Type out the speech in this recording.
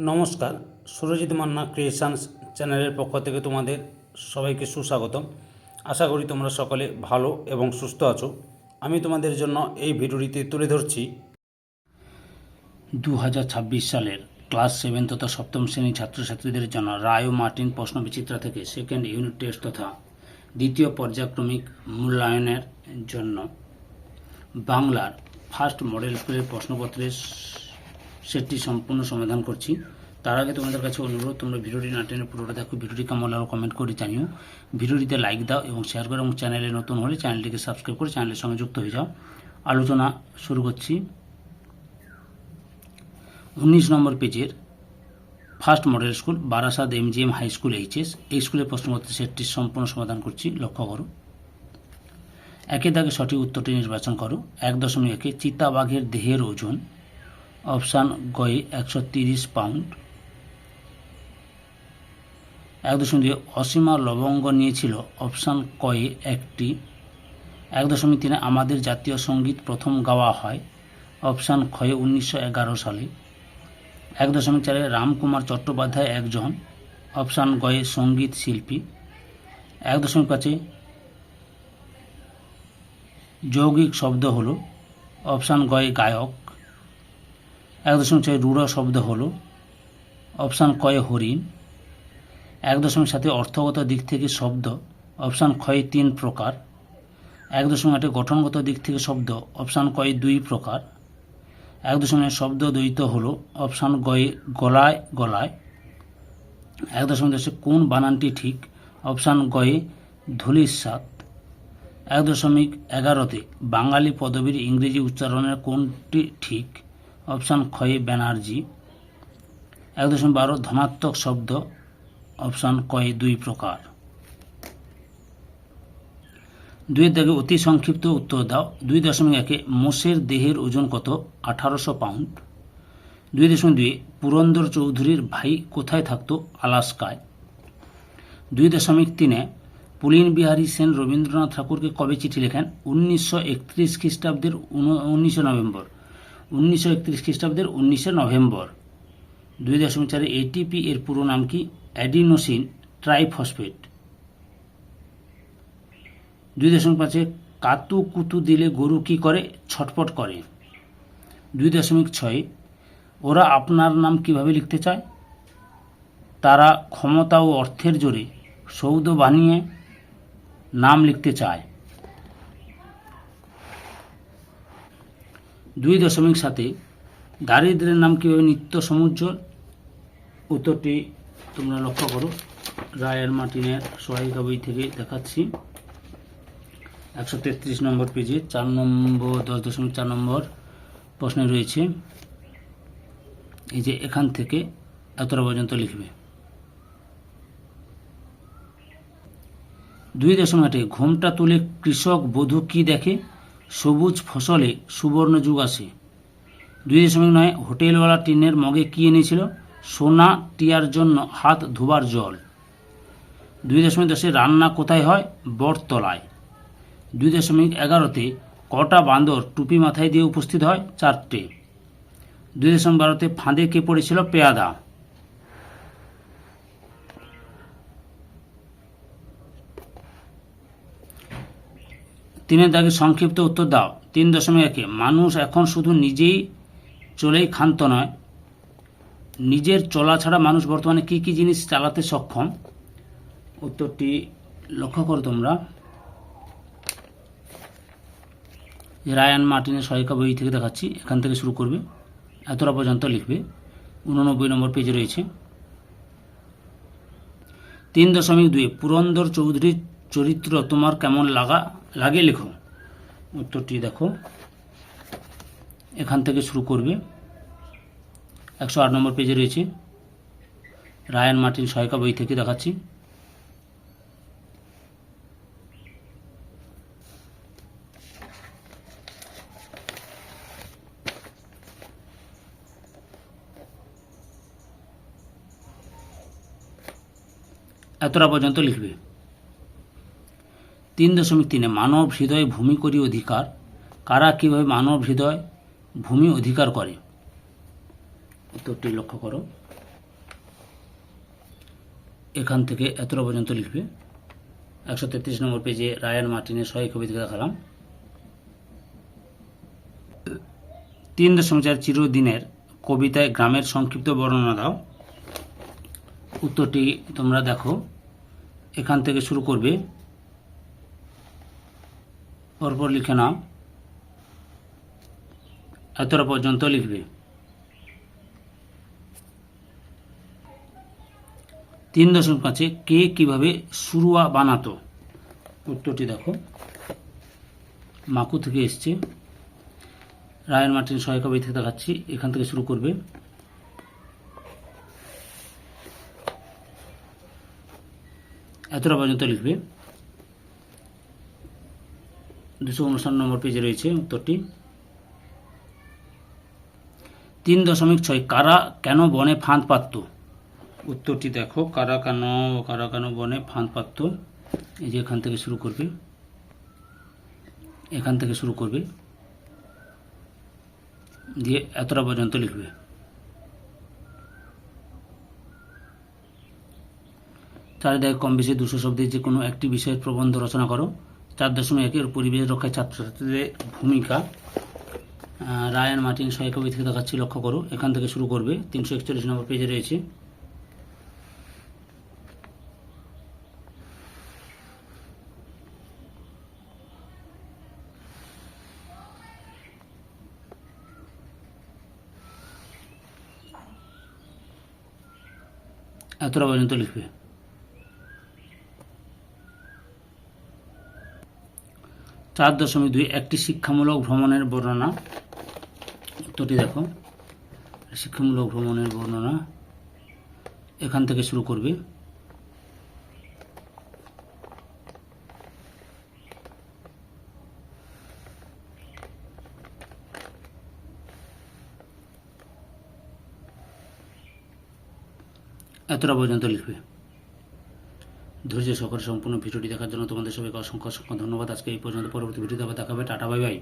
নমস্কার, সুরজিৎ মান্না ক্রিয়েশনস চ্যানেলের পক্ষ থেকে তোমাদের সবাইকে সুস্বাগতম। আশা করি তোমরা সকলে ভালো এবং সুস্থ আছো। আমি তোমাদের জন্য এই ভিডিওটিতে তুলে ধরছি 2026 সালের ক্লাস 7 তথা সপ্তম শ্রেণীর ছাত্রছাত্রীদের জন্য রায় ও মার্টিন প্রশ্নবিচিত্রা থেকে সেকেন্ড ইউনিট টেস্ট তথা দ্বিতীয় পর্যায়ক্রমিক মূল্যায়নের জন্য বাংলার ফার্স্ট মডেল স্কুলের প্রশ্নপত্রের সেটটি সম্পূর্ণ সমাধান করছি। তার আগে তোমাদের কাছে অনুরোধ, তোমরা ভিডিওটি না টেনে পুরোটা দেখো। ভিডিওটি কেমন লাগলো কমেন্ট করে জানিও, ভিডিওটিতে লাইক দাও এবং শেয়ার করো, এবং চ্যানেলে নতুন হলে চ্যানেলটিকে সাবস্ক্রাইব করে চ্যানেলের সঙ্গে যুক্ত হয়ে যাও। আলোচনা শুরু করছি। 19 নম্বর পেজের first model school Barasat MGM high school HS, এই স্কুলের প্রশ্নপত্রের সেটটি সম্পূর্ণ সমাধান করছি। লক্ষ্য করো। একে দাগে সঠিক উত্তরটি নির্বাচন করো। 1.1 চিতাবাঘের দেহের ওজন অপশান গয়ে 130 পাউন্ড। 1.2 অসীমা লবঙ্গ নিয়েছিল অপশান কয়ে একটি। 1.3 আমাদের জাতীয় সঙ্গীত প্রথম গাওয়া হয় অপশান খয়ে 1911 সালে। 1.4 রামকুমার চট্টোপাধ্যায় একজন অপশান গয়ে সঙ্গীত শিল্পী। 1.5 যৌগিক শব্দ হলো অপশান গয়ে গায়ক। 1.6 রূঢ় শব্দ হলো অপশান কয়ে হরিণ। 1.7 অর্থগত দিক থেকে শব্দ অপশান খয়ে 3 প্রকার। 1.8 গঠনগত দিক থেকে শব্দ অপশান কয়ে 2 প্রকার। 1.9 শব্দ দ্বৈত হলো অপশান গয়ে গলায় গলায়। 1.10 কোন বানানটি ঠিক অপশান গয়ে ধূলিসাৎ। 1.11 বাঙালি পদবীর ইংরেজি উচ্চারণের কোনটি ঠিক অপশান খয়ে ব্যানার্জি। 1.12 ধনাত্মক শব্দ অপশান কয়ে 2 প্রকার। 2 দাগে অতি সংক্ষিপ্ত উত্তর দাও। 2.1 মোষের দেহের ওজন কত 1800 পাউন্ড। 2.2 পুরন্দর চৌধুরীর ভাই কোথায় থাকতো আলাস্কায়। 2.3 পুলিন বিহারী সেন রবীন্দ্রনাথ ঠাকুরকে কবে চিঠি লেখেন 1931 খ্রিস্টাব্দের 19 নভেম্বর। 1931 খ্রিস্টাব্দের 19 নভেম্বর। 2.4 ATP এর পুরো নাম কি অ্যাডিনোসিন ট্রাইফসফেট। 2.5 কাতু কুতু দিলে গরু কি করে ছটপট করে। 2.6 ওরা আপনার নাম কিভাবে লিখতে চায় তারা ক্ষমতা ও অর্থের জোরে সৌধ বানিয়ে নাম লিখতে চায়। 2.7 দারিদ্রের নাম কিভাবে নিত্য সমুজ্জ্বল। উত্তরটি তোমরা লক্ষ্য করো, রায় আর মার্টিনের সহায়িকা বই থেকে দেখাচ্ছি। 133 নম্বর পেজে 10.4 নম্বর প্রশ্নে রয়েছে, এই যে এখান থেকে এতটা পর্যন্ত লিখবে। 2.8 ঘোমটা তুলে কৃষক বধূ কি দেখে সবুজ ফসলে সুবর্ণ যুগ আসে। 2.9 হোটেলওয়ালা টিনের মগে কি এনেছিল সোনা টিয়ার জন্য হাত ধোবার জল। 2.10 রান্না কোথায় হয় বটতলায়। 2.11 কটা বান্দর টুপি মাথায় দিয়ে উপস্থিত হয় 4টে। 2.12 ফাঁদে কে পড়েছিল পেয়াদা। 3 দাগে সংক্ষিপ্ত উত্তর দাও। 3.1 মানুষ এখন শুধু নিজেই চলেই ক্ষান্ত নয়, নিজের চলা ছাড়া মানুষ বর্তমানে কি কি জিনিস চালাতে সক্ষম। উত্তরটি লক্ষ্য করো তোমরা, রায়ান মার্টিনের সহায়িকা বই থেকে দেখাচ্ছি। এখান থেকে শুরু করবে, এতটা পর্যন্ত লিখবে। 89 নম্বর পেজে রয়েছে। 3.2 পুরন্দর চৌধুরীর চরিত্র তোমার কেমন লাগে লেখো। উত্তরটি দেখো, এখান থেকে শুরু করবে। 108 নম্বর পেজে রয়েছে, রায়ান মার্টিন সহায়িকা বই থেকে দেখাচ্ছি। এতটা পর্যন্ত লিখবে। 3.3 মানব হৃদয় ভূমি করি অধিকার কারা কিভাবে মানব হৃদয় ভূমি অধিকার করে। উত্তরটি লক্ষ্য করো। এখান থেকে এতটা পর্যন্ত লিখবে। 133 নম্বর পেজে রায়ান মার্টিনের সহায়ক কবিতা দেখালাম। 3.4 চিরদিনের কবিতায় গ্রামের সংক্ষিপ্ত বর্ণনা দাও। উত্তরটি তোমরা দেখো, এখান থেকে শুরু করবে, পরপর লিখে নাও, এতটা পর্যন্ত লিখবে। 3.5 কে কিভাবে সুরুয়া বানাতো। উত্তরটি দেখো, মাকু থেকে এসছে। রায়ান মার্টিন সহায়ক কবিতা থেকে দেখাচ্ছি, এখান থেকে শুরু করবে। এতটা পর্যন্ত লিখবে। 259 নম্বর পেজে রয়েছে উত্তরটি। 3.6 কারা কেন বনে ফাঁদ পাতত। উত্তরটি দেখো, কারা কেন বনে ফাঁদ পাতত। এই যে এখান থেকে শুরু করবে, এখান থেকে শুরু করবে, দিয়ে এতটা পর্যন্ত লিখবে। 4 দাগে কম বেশি 200 শব্দের যে কোনো একটি বিষয়ের প্রবন্ধ রচনা করো। 4.1 পরিবেশ রক্ষায় ছাত্রছাত্রীদের ভূমিকা। রায়ান মার্টিন সহায়ক কবিতা থেকে দেখাচ্ছি, লক্ষ্য করো, এখান থেকে শুরু করবে। 341 নম্বর পেজে রয়েছে। এতটা পর্যন্ত লিখবে। 4.2 একটি শিক্ষামূলক ভ্রমণের বর্ণনা। উত্তরটি দেখো, শিক্ষামূলক ভ্রমণের বর্ণনা, এখান থেকে শুরু করবে। এতটা পর্যন্ত লিখবে। ধৈর্য সহকারে সম্পূর্ণ ভিডিওটি দেখার জন্য তোমাদের সবাইকে অসংখ্য ধন্যবাদ। আজকে এই পর্যন্ত, পরবর্তী ভিডিওতে আবার দেখাবে। Tata, bye bye.